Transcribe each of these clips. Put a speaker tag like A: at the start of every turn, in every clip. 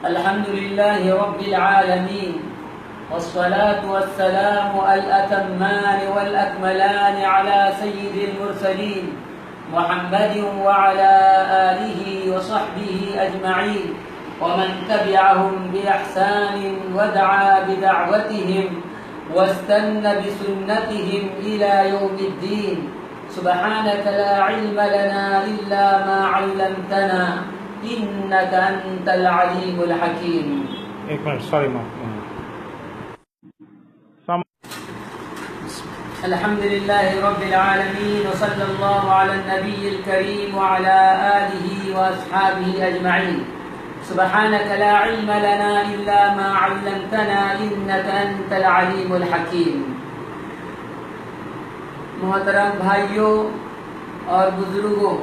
A: الحمد لله رب العالمين، والصلاة والسلام الأتمان والأكملان على سيد المرسلين محمد وعلى آله وصحبه أجمعين، ومن تبعهم بإحسان ودعا بدعوتهم واستنى بسنتهم إلى يوم الدين. سبحانك لا علم لنا إلا ما علمتنا إنك أنت العليم الحكيم.
B: ایک منٹ سوری
A: الحمد لله رب العالمين، وصلى الله على النبي الكريم وعلى آله وأصحابه أجمعين. سبحانك لا علم لنا إلا ما علمتنا إنك أنت العليم الحكيم. محترم بھائیوں اور بزرگوں،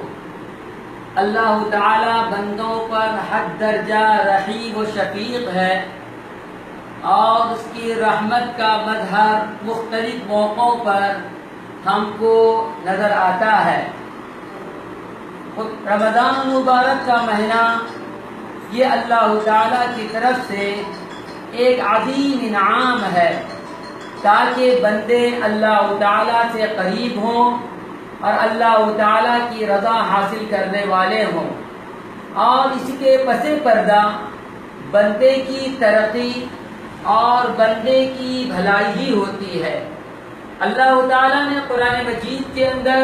A: اللہ تعالی بندوں پر حد درجہ رحیم و شفیق ہے، اور اس کی رحمت کا مظہر مختلف موقعوں پر ہم کو نظر آتا ہے. رمضان المبارک کا مہینہ یہ اللہ تعالی کی طرف سے ایک عظیم انعام ہے تاکہ بندے اللہ تعالی سے قریب ہوں اور اللہ تعالی کی رضا حاصل کرنے والے ہوں، اور اس کے پس پردہ بندے کی ترقی اور بندے کی بھلائی ہی ہوتی ہے. اللہ تعالیٰ نے قرآن مجید کے اندر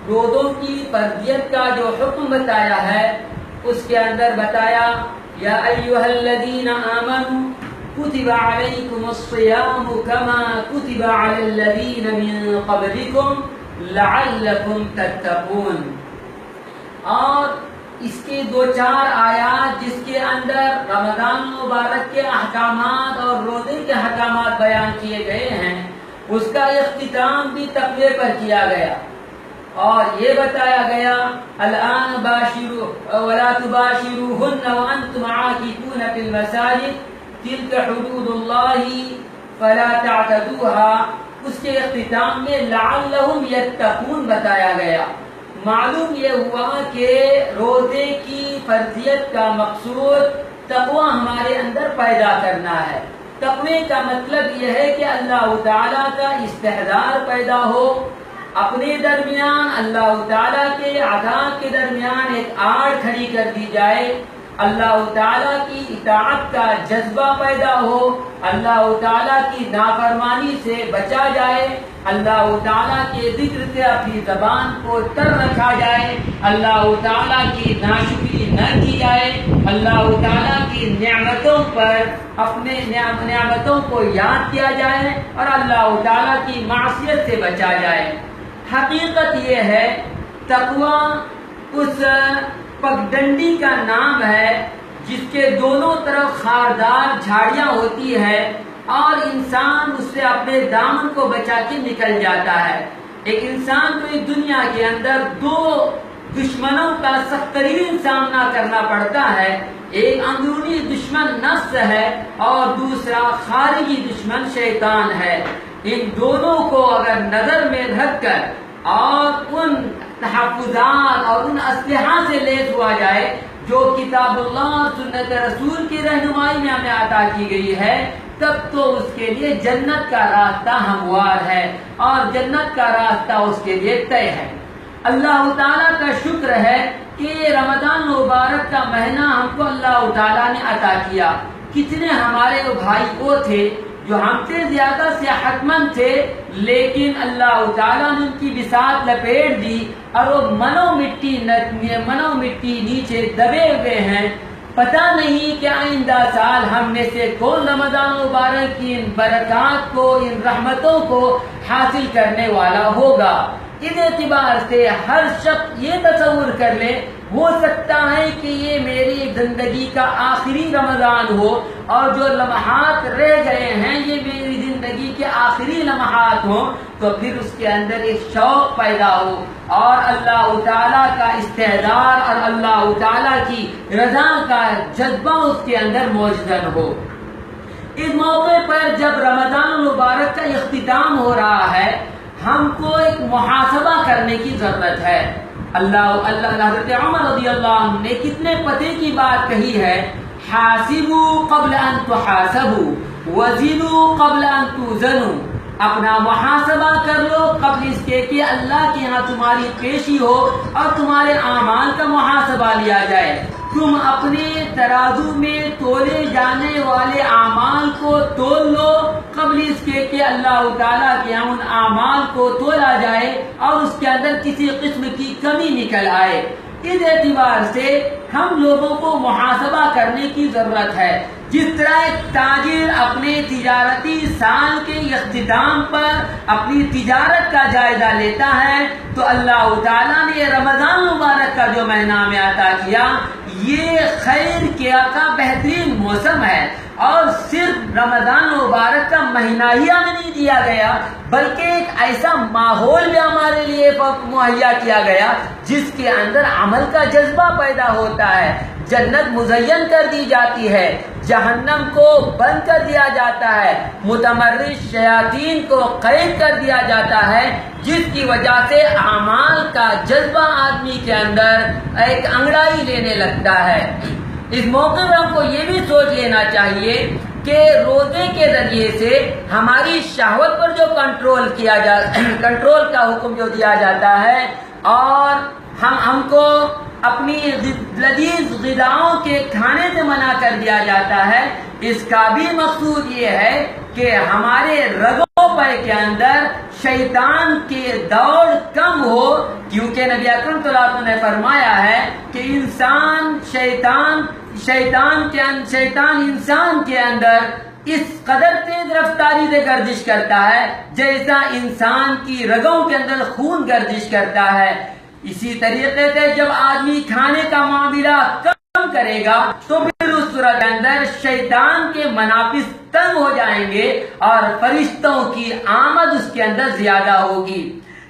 A: روزوں کی فرضیت کا جو حکم بتایا ہے، اس کے اندر بتایا یا ایھا الذین آمنوا کتب علیکم الصیام کما کتب علی الذین من قبلکم لعلکم تتقون. اور اس کے دو چار آیات جس کے اندر رمضان مبارک کے احکامات اور روزے کے احکامات بیان کیے گئے ہیں، اس کا اختتام بھی تقوی پر کیا گیا، اور یہ بتایا گیا الآن باشروا ولا تباشروهن وانتم عاکفون فی المساجد تلک حدود اللہ فلا تعتدوها. اس کے اختتام میں لعلہم یتقون بتایا گیا. معلوم یہ ہوا کہ روزے کی فرضیت کا مقصود تقوی ہمارے اندر پیدا کرنا ہے. تقوی کا مطلب یہ ہے کہ اللہ تعالیٰ کا استحضار پیدا ہو، اپنے درمیان اللہ تعالیٰ کے عذاب کے درمیان ایک آڑ کھڑی کر دی جائے، اللہ تعالیٰ کی اطاعت کا جذبہ پیدا ہو، اللہ تعالیٰ کی نافرمانی سے بچا جائے، اللہ تعالیٰ کے ذکر سے اپنی زبان کو تر رکھا جائے، اللہ تعالیٰ کی ناشکری نہ کی جائے، اللہ تعالیٰ کی نعمتوں پر اپنے نعمتوں کو یاد کیا جائے، اور اللہ تعالیٰ کی معصیت سے بچا جائے. حقیقت یہ ہے تقوی اس پگڈنڈی کا نام ہے جس کے دونوں طرف خاردار جھاڑیاں ہوتی ہے، اور انسان اس سے اپنے دامن کو بچا کے نکل جاتا ہے. ایک انسان کو اس دنیا کے اندر دو دشمنوں کا سخت ترین سامنا کرنا پڑتا ہے. ایک اندرونی دشمن نفس ہے اور دوسرا خارجی دشمن شیطان ہے. ان دونوں کو اگر نظر میں رکھ کر اور ان تحفظات اور ان اسلحہ سے لیس ہوا جائے جو کتاب اللہ سنت رسول کی رہنمائی میں ہمیں عطا کی گئی ہے، تب تو اس کے لیے جنت کا راستہ ہموار ہے اور جنت کا راستہ اس کے لیے طے ہے. اللہ تعالیٰ کا شکر ہے کہ رمضان مبارک کا مہینہ ہم کو اللہ تعالیٰ نے عطا کیا. کتنے ہمارے بھائی وہ تھے جو ہم سے زیادہ صحت مند تھے، لیکن اللہ تعالیٰ نے ان کی بساط لپیٹ دی اور وہ منو مٹی نیچے دبے ہوئے ہیں. پتہ نہیں کہ آئندہ سال ہم میں سے کون رمضان مبارک کی ان برکات کو، ان رحمتوں کو حاصل کرنے والا ہوگا. اس اعتبار سے ہر شخص یہ تصور کر لے، ہو سکتا ہے کہ یہ میری زندگی کا آخری رمضان ہو، اور جو لمحات رہ گئے ہیں یہ میری زندگی کے آخری لمحات ہوں، تو پھر اس کے اندر ایک شوق پیدا ہو اور اللہ تعالیٰ کا استحضار اور اللہ تعالیٰ کی رضا کا جذبہ اس کے اندر موجود ہو. اس موقع پر جب رمضان المبارک کا اختتام ہو رہا ہے، ہم کو ایک محاسبہ کرنے کی ضرورت ہے. حضرت عمر رضی اللہ عنہ نے کتنے پتے کی بات کہی ہے، حاسبو قبل ان تحاسبو وزنو قبل ان توزنو، اپنا محاسبہ کر لو قبل اس کے کہ اللہ کے ہاں تمہاری پیشی ہو اور تمہارے اعمال کا محاسبہ لیا جائے۔ تم اپنے ترازو میں تولے جانے والے اعمال کو تول لو قبل اس کے کہ اللہ تعالیٰ کے ہاں ان اعمال کو تولا جائے اور اس کے اندر کسی قسم کی کمی نکل آئے۔ اس اعتبار سے ہم لوگوں کو محاسبہ کرنے کی ضرورت ہے۔ جس طرح ایک تاجر اپنے تجارتی سال کے اختتام پر اپنی تجارت کا جائزہ لیتا ہے، تو اللہ تعالیٰ نے رمضان مبارک کا جو مہینہ ہمیں عطا کیا، یہ خیر کا بہترین موسم ہے، اور صرف رمضان مبارک کا مہینہ ہی ہمیں نہیں دیا گیا بلکہ ایک ایسا ماحول بھی ہمارے لیے مہیا کیا گیا جس کے اندر عمل کا جذبہ پیدا ہوتا ہے۔ جنت مزین کر دی جاتی ہے، جہنم کو بند کر دیا جاتا ہے، متمرد شیاطین کو قید کر دیا جاتا ہے، جس کی وجہ سے اعمال کا جذبہ آدمی کے اندر ایک انگڑائی لینے لگتا ہے۔ اس موقع پر ہم کو یہ بھی سوچ لینا چاہیے کہ روزے کے ذریعے سے ہماری شہوت پر جو کنٹرول کا حکم جو دیا جاتا ہے، اور ہم کو اپنی لذیذ غذاؤں کے کھانے سے منع کر دیا جاتا ہے، اس کا بھی مقصود یہ ہے کہ ہمارے رگوں کے اندر شیطان کے دوڑ کم ہو، کیونکہ نبی اکرم صلی اللہ علیہ وسلم نے فرمایا ہے کہ شیطان انسان کے اندر اس قدر تیز رفتاری سے گردش کرتا ہے جیسا انسان کی رگوں کے اندر خون گردش کرتا ہے۔ اسی طریقے سے جب آدمی کھانے کا معاملہ کم کرے گا تو پھر اس صورت کے اندر شیطان کے منافذ تنگ ہو جائیں گے اور فرشتوں کی آمد اس کے اندر زیادہ ہوگی۔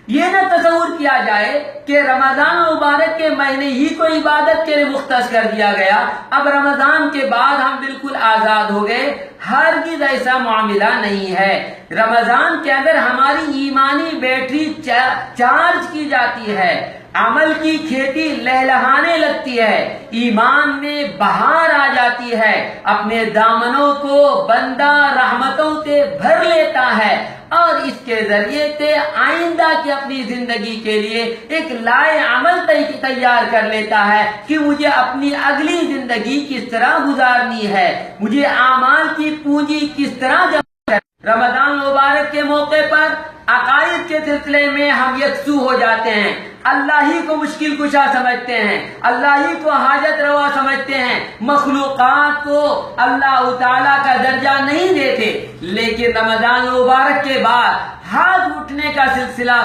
A: یہ نہ تصور کیا جائے کہ رمضان مبارک کے مہینے ہی کو عبادت کے لیے مختص کر دیا گیا، اب رمضان کے بعد ہم بالکل آزاد ہو گئے، ہرگز ایسا معاملہ نہیں ہے۔ رمضان کے اندر ہماری ایمانی بیٹری چارج کی جاتی ہے، عمل کی کھیتی لہلہانے لگتی ہے، ایمان میں بہار آ جاتی ہے، اپنے دامنوں کو بندہ رحمتوں سے بھر لیتا ہے، اور اس کے ذریعے سے آئندہ کی اپنی زندگی کے لیے ایک لائے عمل تیار کر لیتا ہے کہ مجھے اپنی اگلی زندگی کس طرح گزارنی ہے، مجھے اعمال کی پونجی کس طرح جمع کرنی۔ رمضان مبارک کے موقع پر عقائد کے سلسلے میں ہم یکسو ہو جاتے ہیں، اللہ ہی کو مشکل کشا سمجھتے ہیں، اللہ ہی کو حاجت روا سمجھتے ہیں، مخلوقات کو اللہ تعالیٰ کا درجہ نہیں دیتے۔ لیکن رمضان مبارک کے بعد ہاتھ اٹھنے کا سلسلہ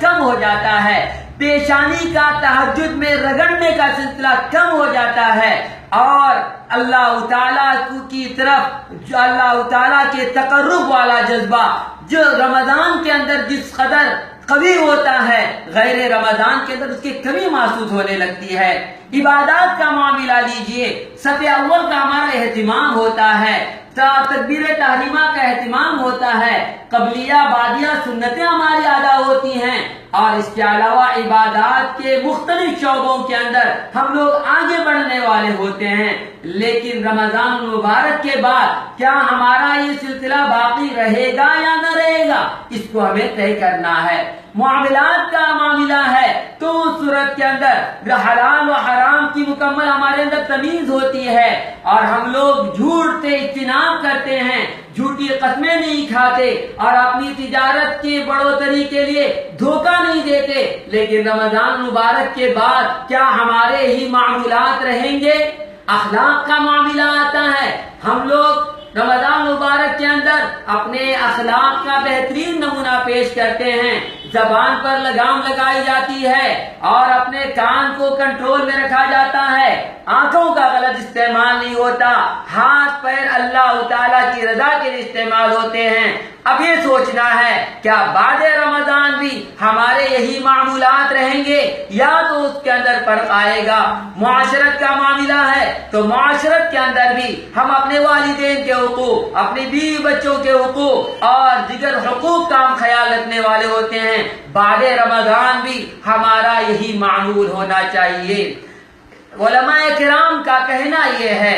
A: کم ہو جاتا ہے، پیشانی کا تہجد میں رگڑنے کا سلسلہ کم ہو جاتا ہے، اور اللہ تعالیٰ کی طرف جو اللہ تعالیٰ کے تقرب والا جذبہ جو رمضان کے اندر جس قدر قوی ہوتا ہے، غیر رمضان کے اندر اس کی کمی محسوس ہونے لگتی ہے۔ عبادات کا معاملہ لیجئے، صف اول کا ہمارا اہتمام ہوتا ہے، تکبیر تحریمہ کا اہتمام ہوتا ہے، قبلیہ بعدیہ سنتیں ہماری ادا ہوتی ہیں، اور اس کے علاوہ عبادات کے مختلف شعبوں کے اندر ہم لوگ آگے بڑھنے والے ہوتے ہیں۔ لیکن رمضان مبارک کے بعد کیا ہمارا یہ سلسلہ باقی رہے گا یا نہ رہے گا، اس کو ہمیں طے کرنا ہے۔ معاملات کا معاملہ ہے تو اس صورت کے اندر حلال و حرام کی مکمل ہمارے اندر تمیز ہوتی ہے، اور ہم لوگ جھوٹ سے اجتناب کرتے ہیں، جھوٹی قسمیں نہیں کھاتے، اور اپنی تجارت کی بڑھوتری کے لیے دھوکہ نہیں دیتے۔ لیکن رمضان مبارک کے بعد کیا ہمارے ہی معاملات رہیں گے؟ اخلاق کا معاملہ آتا ہے، ہم لوگ رمضان مبارک کے اندر اپنے اخلاق کا بہترین نمونہ پیش کرتے ہیں، زبان پر لگام لگائی جاتی ہے، اور اپنے کان کو کنٹرول میں رکھا جاتا ہے، آنکھوں کا غلط استعمال نہیں ہوتا، ہاتھ پیر اللہ تعالیٰ کی رضا کے لیے استعمال ہوتے ہیں۔ اب یہ سوچنا ہے کیا بعد رمضان بھی ہمارے یہی معمولات رہیں گے، یا تو اس کے اندر فرق آئے گا۔ معاشرت کا معاملہ ہے تو معاشرت کے اندر بھی ہم اپنے والدین کے حقوق، اپنے بیوی بچوں کے حقوق اور دیگر حقوق کا ہم خیال رکھنے والے ہوتے ہیں۔ بعد رمضان بھی ہمارا یہی معمول ہونا چاہیے۔ علماء کرام کا کہنا یہ ہے،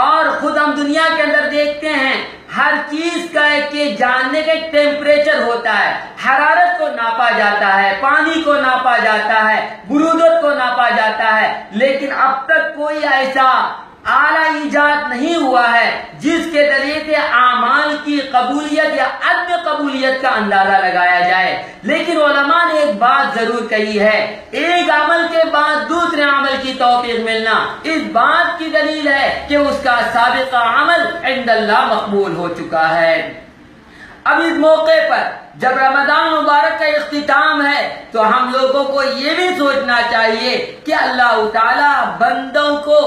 A: اور خود ہم دنیا کے اندر دیکھتے ہیں ہر چیز کا ایک جاننے کا ایک ٹیمپریچر ہوتا ہے، حرارت کو ناپا جاتا ہے، پانی کو ناپا جاتا ہے، برودت کو ناپا جاتا ہے، لیکن اب تک کوئی ایسا آلہ ایجاد نہیں ہوا ہے جس کے ذریعے سے اعمال کی قبولیت یا عدم قبولیت کا اندازہ لگایا جائے۔ لیکن علماء نے ایک بات ضرور کہی ہے، ایک عمل کے بعد دوسرے عمل کی توفیق ملنا اس بات کی دلیل ہے کہ اس کا سابقہ عمل عند اللہ مقبول ہو چکا ہے۔ اب اس موقع پر جب رمضان مبارک کا اختتام ہے تو ہم لوگوں کو یہ بھی سوچنا چاہیے کہ اللہ تعالیٰ بندوں کو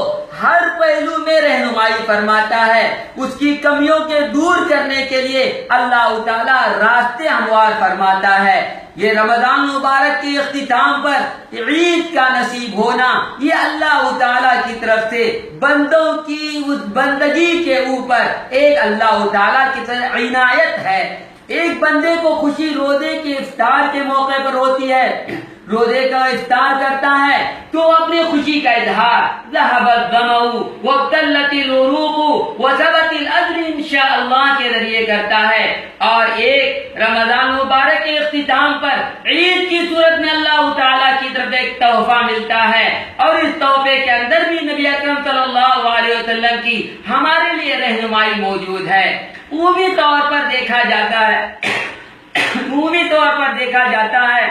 A: ہر پہلو میں رہنمائی فرماتا ہے، اس کی کمیوں کے دور کرنے کے لیے اللہ تعالیٰ راستے ہموار فرماتا ہے۔ یہ رمضان مبارک کے اختتام پر عید کا نصیب ہونا یہ اللہ تعالیٰ کی طرف سے بندوں کی اس بندگی کے اوپر ایک اللہ تعالیٰ کی طرف عنایت ہے۔ ایک بندے کو خوشی روزے کے افطار کے موقع پر ہوتی ہے، روزے کا افطار کرتا ہے تو اپنی خوشی کا اظہار ذهب الظمأ وابتلت العروق وثبت الاجر انشاءاللہ کے ذریعے کرتا ہے، اور ایک رمضان مبارک کے اختتام پر عید کی صورت میں اللہ تعالیٰ کی طرف ایک تحفہ ملتا ہے، اور اس تحفے کے اندر بھی نبی اکرم صلی اللہ علیہ وسلم کی ہمارے لیے رہنمائی موجود ہے۔ عمومی طور پر دیکھا جاتا ہے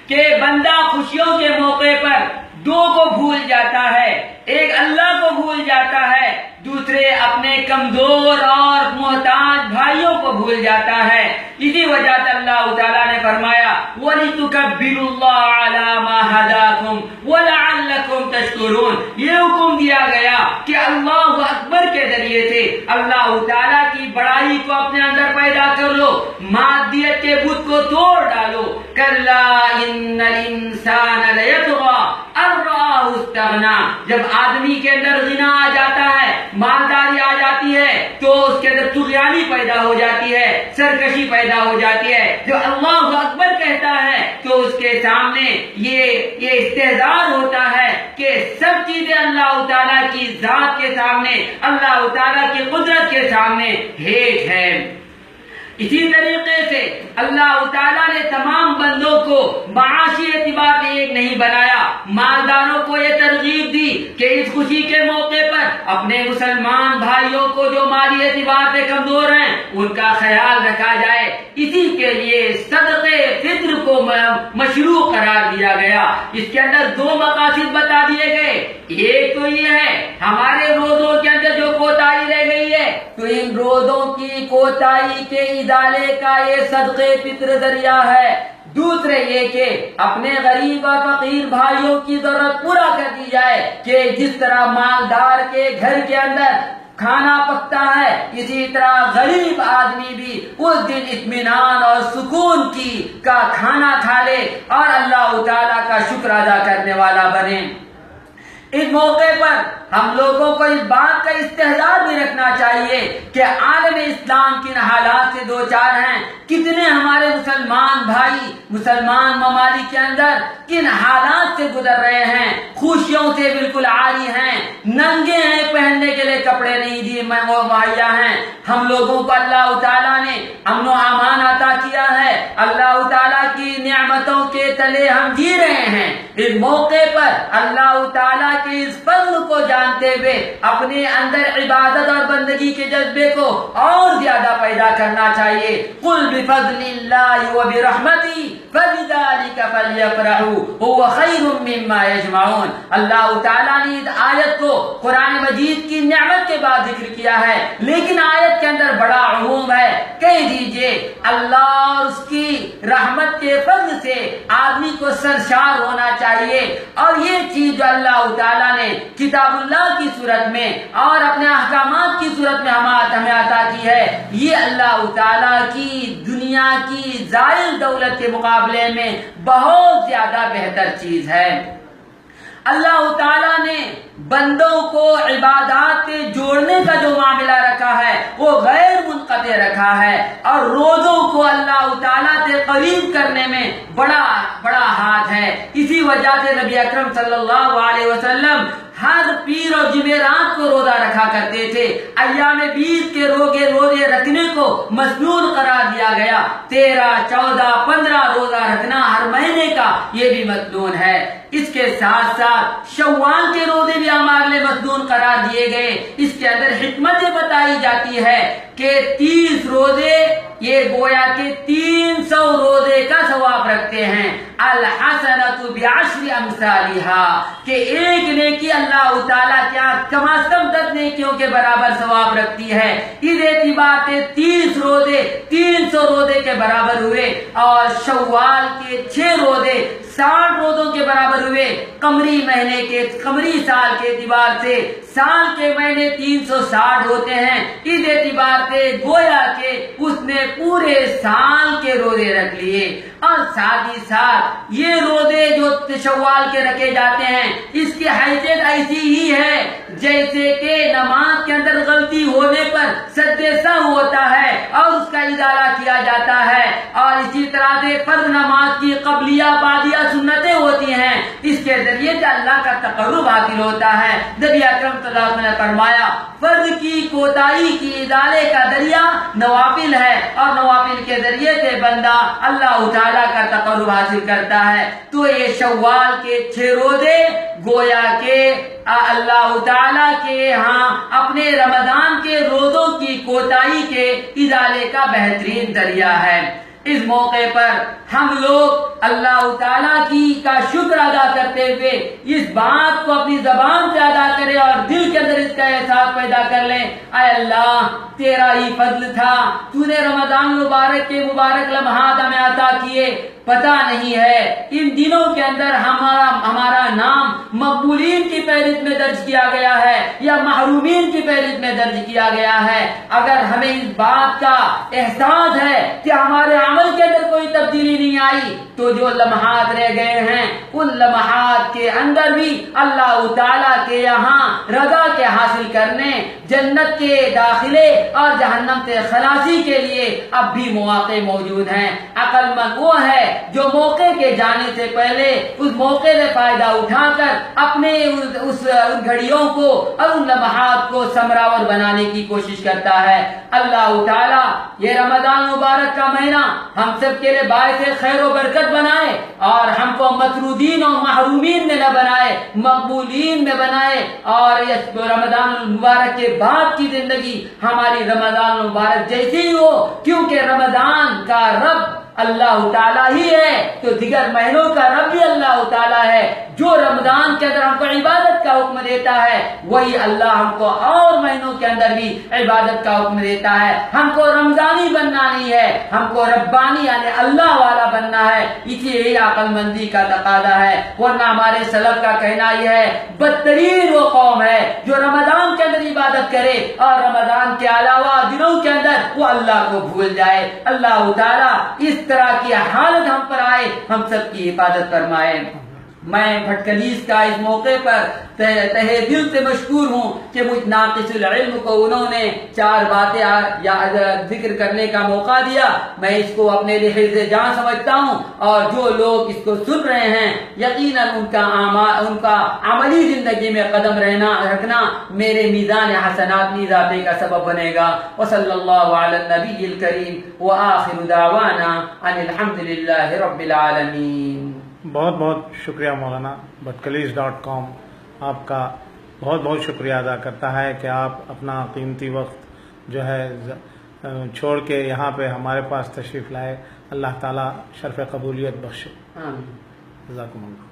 A: کہ بندہ خوشیوں کے موقع پر دو کو بھول جاتا ہے، ایک اللہ کو بھول جاتا ہے، دوسرے اپنے کمزور اور محتاج بھائیوں کو بھول جاتا ہے۔ اسی وجہ سے اللہ تعالیٰ نے فرمایا وَلِتُكَبِّرُوا اللَّهَ عَلَى مَا هَدَاكُمْ وَلَعَلَّكُمْ تَشْكُرُونَ۔ یہ حکم دیا گیا کہ اللہ اکبر کے ذریعے سے اللہ تعالیٰ کی بڑائی کو اپنے اندر پیدا کر لو، مادیت کے بت کو توڑ ڈالو۔ كَلَّا إِنَّ الْإِنسَانَ لَيَطْغَىٰ أَن رَّآهُ اسْتَغْنَىٰ۔ جب آدمی کے اندر غنا آ جاتا ہے، مالداری آ جاتی ہے تو اس کے اندر طغیانی پیدا ہو جاتی ہے، سرکشی پیدا ہو جاتی ہے۔ جو اللہ اکبر کہتا ہے تو اس کے سامنے یہ استحضار ہوتا ہے کہ سب چیزیں اللہ تعالیٰ کی ذات کے سامنے، اللہ تعالیٰ کی قدرت کے سامنے ہیٹ ہے۔ اسی طریقے سے اللہ تعالیٰ نے تمام بندوں کو معاشی اعتبار سے ایک نہیں بنایا، مالداروں کو یہ ترغیب دی کہ اس خوشی کے موقع پر اپنے مسلمان بھائیوں کو جو مالی اعتبار سے کمزور ہیں ان کا خیال رکھا جائے۔ اسی کے لیے صدقے فطر کو مشروع قرار دیا گیا۔ اس کے اندر دو مقاصد بتا دیے گئے، ایک تو یہ ہے ہمارے روزوں کے اندر جو کوتاہی رہ گئی ہے تو ان روزوں کی کوتاہی کے ازالے کا یہ صدقے فطر ذریعہ ہے، دوسرے یہ کہ اپنے غریب اور فقیر بھائیوں کی ضرورت پورا کر دی جائے کہ جس طرح مالدار کے گھر کے اندر کھانا پکتا ہے اسی طرح غریب آدمی بھی اس دن اطمینان اور سکون کا کھانا کھا لے اور اللہ تعالیٰ کا شکر ادا کرنے والا بنے۔ اس موقع پر ہم لوگوں کو اس بات کا استحضار بھی رکھنا چاہیے کہ عالم اسلام کن حالات سے دوچار ہیں، کتنے ہمارے مسلمان بھائی مسلمان ممالک کے اندر کن حالات سے گزر رہے ہیں، خوشیوں سے بالکل عاری ہیں، ننگے ہیں، پہننے کے لیے کپڑے نہیں دیے وہ مہیا ہیں۔ ہم لوگوں کو اللہ تعالیٰ نے امن و امان عطا کیا ہے، اللہ تعالیٰ کی نعمتوں کے تلے ہم جی رہے ہیں۔ اس موقع پر اللہ تعالیٰ کے اس فضل کو جانتے ہوئے اپنے اندر عبادت اور بندگی کے جذبے کو اور زیادہ پیدا کرنا چاہیے۔ قل بفضل اللہ وبرحمتہ فبذلک فلیفرحوا هو خیر مما یجمعون۔ اللہ تعالیٰ نے اس آیت کو قرآن مجید کی نعمت کے بعد ذکر کیا ہے، لیکن آیت کے اندر بڑا عموم ہے۔ کہہ دیجئے اللہ اور اس کی رحمت کے فضل سے آدمی کو سرشار ہونا چاہیے، اور یہ چیز جو اللہ تعالیٰ نے کتاب اللہ کی صورت میں اور اپنے احکامات کی صورت میں ہمیں عطا کی ہے، یہ اللہ تعالیٰ کی دنیا کی زائل دولت کے مقابلے میں بہت زیادہ بہتر چیز ہے۔ اللہ تعالیٰ نے بندوں کو عبادات کے جوڑنے کا جو معاملہ رکھا ہے وہ غیر منقطع کے رکھا ہے، اور روزوں کو اللہ تعالیٰ سے قریب کرنے میں بڑا بڑا ہاتھ ہے۔ اسی وجہ سے نبی اکرم صلی اللہ علیہ وسلم ہر پیر اور جمعرات کو روزہ رکھا کرتے تھے۔ ایام بیس کے روزے رکھنے کو مسنون قرار دیا گیا۔ 13، 14، 15 روزہ رکھنا ہر مہینے کا یہ بھی مسنون ہے۔ اس کے ساتھ ساتھ شوال کے روزے بھی ہمارے لیے مسنون قرار دیے گئے۔ اس کے اندر حکمت یہ بتائی جاتی ہے کہ 30 روزے یہ گویا کہ 300 روزے کا ثواب رکھتے ہیں۔ الحسنۃ بعشر امثالها، کہ ایک نیکی اللہ تعالیٰ کیا کم از کم 10 نیکیوں کے برابر ثواب رکھتی ہے۔ اس اعتبار سے 30 روزے 300 روزے کے برابر ہوئے، اور شوال کے 6 روزے 60 روزوں کے برابر ہوئے۔ قمری سال کے اعتبار سے سال کے مہینے 360 ہوتے ہیں۔ اس اعتبار سے گویا کہ اس نے پورے سال کے روزے رکھ لیے۔ اور ساتھ ہی ساتھ یہ روزے جو شوال کے رکھے جاتے ہیں، اس کی حیثیت ایسی ہی ہے جیسے کہ نماز کے اندر غلطی ہونے پر سجدے سہو ہوتا ہے اور اس کا ازالہ کیا جاتا ہے، اور اسی طرح سے فرض نماز کی قبلیہ بعدیہ سنتیں ہوتی ہیں، اس کے ذریعے سے اللہ کا تقرب حاصل ہوتا ہے۔ نبی اکرم صلی اللہ علیہ وسلم نے فرمایا فرض کی کوتاہی کی ازالے کا ذریعہ نوافل ہے، اور نوافل کے ذریعے سے بندہ اللہ تعالیٰ کا تقرب حاصل کرتا ہے۔ تو یہ شوال کے 6 روزے گویا کہ اللہ تعالیٰ کے ہاں اپنے رمضان کے روزوں کی کوتاہی کے ازالے کا بہترین ذریعہ ہے۔ اس موقع پر ہم لوگ اللہ تعالیٰ کا شکر ادا کرتے ہوئے اس بات کو اپنی زبان سے ادا کریں اور دل کے اندر اس کا احساس پیدا کر لیں، اے اللہ تیرا ہی فضل تھا، تو نے رمضان مبارک کے مبارک لمحات ہمیں عطا کیے۔ پتہ نہیں ہے ان دنوں کے اندر ہمارا نام مقبولین کی فہرست میں درج کیا گیا ہے یا محرومین کی فہرست میں درج کیا گیا ہے۔ اگر ہمیں اس بات کا احساس ہے کہ ہمارے عمل کے اندر کوئی تبدیلی نہیں آئی، تو جو لمحات رہ گئے ہیں ان لمحات کے اندر بھی اللہ تعالیٰ کے یہاں رضا کے حاصل کرنے، جنت کے داخلے اور جہنم سے خلاصی کے لیے اب بھی مواقع موجود ہیں۔ عقل مند وہ ہے جو موقع کے جانے سے پہلے اس موقع سے فائدہ اٹھا کر اپنے ان گھڑیوں کو اور ان لمحات کو ثمراور بنانے کی کوشش کرتا ہے۔ اللہ تعالیٰ یہ رمضان مبارک کا مہینہ ہم سب کے لیے باعث خیر و برکت بنائے، اور ہم کو مسرودین اور محرومین میں نہ بنائے، مقبولین میں بنائے، اور اس رمضان المبارک کے بعد کی زندگی ہماری رمضان المبارک جیسی ہی ہو، کیونکہ رمضان کا رب اللہ تعالیٰ ہی ہے تو دیگر مہینوں کا رب بھی اللہ تعالیٰ ہے۔ جو رمضان کے اندر ہم کو عبادت کا حکم دیتا ہے وہی اللہ ہم کو اور مہینوں کے اندر بھی عبادت کا حکم دیتا ہے۔ ہم کو رمضانی بننا نہیں ہے، ہم کو ربانی یعنی اللہ والا بننا ہے۔ اسی عقل مندی کا تقاضا ہے، ورنہ ہمارے سلف کا کہنا یہ ہے بدترین وہ قوم ہے جو رمضان کے اندر عبادت کرے اور رمضان کے علاوہ دنوں کے اندر وہ اللہ کو بھول جائے۔ اللہ تعالیٰ اس طرح کی حالت ہم پر آئے، ہم سب کی حفاظت فرمائے۔ میں بھٹکلیس کا اس موقع پر تہہ دل سے مشکور ہوں کہ مجھ ناقص العلم کو انہوں نے 4 باتیں ذکر کرنے کا موقع دیا۔ میں اس کو اپنے لیے حفظ جان سمجھتا ہوں، اور جو لوگ اس کو سن رہے ہیں یقیناً ان کا عملی زندگی میں قدم رکھنا میرے میزان حسنات میں اضافے کا سبب بنے گا۔ وصلی اللہ علی النبی الکریم وآخر دعوانا ان الحمد للہ رب العالمین۔
B: بہت بہت شکریہ مولانا۔ بھٹکلیس.com آپ کا بہت بہت شکریہ ادا کرتا ہے کہ آپ اپنا قیمتی وقت جو ہے چھوڑ کے یہاں پہ ہمارے پاس تشریف لائے۔ اللہ تعالیٰ شرف قبولیت بخشے۔
A: آمین۔
B: جزاکم اللہ۔